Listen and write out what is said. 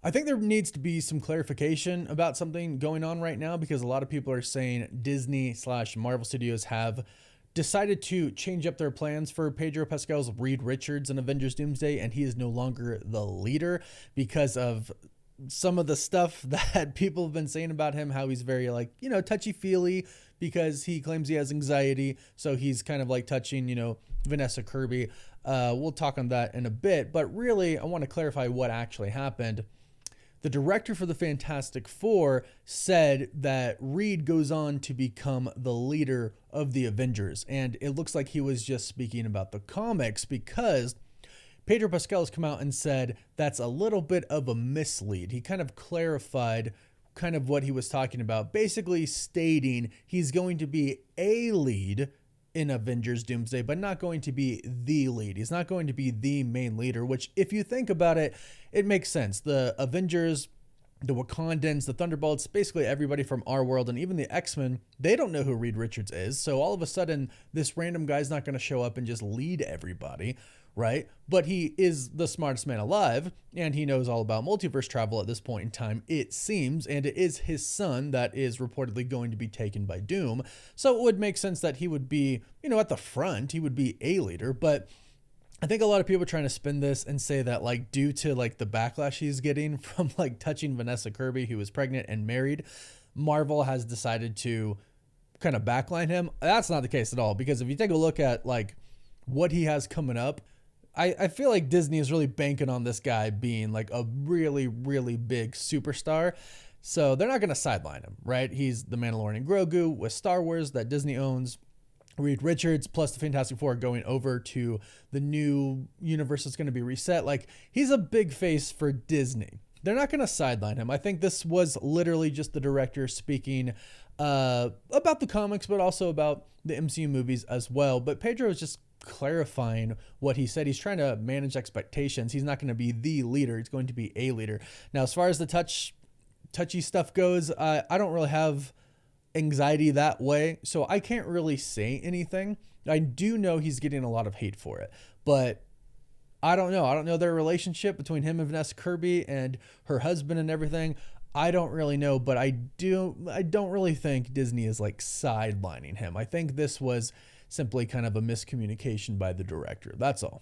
I think there needs to be some clarification about something going on right now because a lot of people are saying Disney slash Marvel Studios have decided to change up their plans for Pedro Pascal's Reed Richards in Avengers Doomsday, and he is no longer the leader because of some of the stuff that people have been saying about him, how he's very like, touchy feely because he claims he has anxiety. So he's kind of like touching, Vanessa Kirby. We'll talk on that in a bit, but really I want to clarify what actually happened. The director for the Fantastic Four said that Reed goes on to become the leader of the Avengers. And it looks like he was just speaking about the comics because Pedro Pascal has come out and said that's a little bit of a mislead. He kind of clarified kind of what he was talking about, basically stating he's going to be a lead in Avengers Doomsday, but not going to be the lead. He's not going to be the main leader, which if you think about it, it makes sense. The Avengers, the Wakandans, the Thunderbolts, basically everybody from our world and even the X-Men, they don't know who Reed Richards is. So all of a sudden, this random guy's not going to show up and just lead everybody, right? But he is the smartest man alive, and he knows all about multiverse travel at this point in time, it seems, and it is his son that is reportedly going to be taken by Doom. So it would make sense that he would be, at the front, he would be a leader, but I think a lot of people are trying to spin this and say that like due to like the backlash he's getting from like touching Vanessa Kirby, who was pregnant and married, Marvel has decided to kind of backline him. That's not the case at all, because if you take a look at like what he has coming up, I feel like Disney is really banking on this guy being like a really, really big superstar. So they're not going to sideline him, right? He's the Mandalorian Grogu with Star Wars that Disney owns. Reed Richards plus the Fantastic Four going over to the new universe that's going to be reset. Like, he's a big face for Disney. They're not going to sideline him. I think this was literally just the director speaking about the comics, but also about the MCU movies as well. But Pedro is just clarifying what he said. He's trying to manage expectations. He's not going to be the leader. He's going to be a leader. Now, as far as the touchy stuff goes, I don't really have anxiety that way, so I can't really say anything. I do know he's getting a lot of hate for it, but I don't know their relationship between him and Vanessa Kirby and her husband and everything. I don't really know, but I don't really think Disney is like sidelining him. I think this was simply kind of a miscommunication by the director. That's all.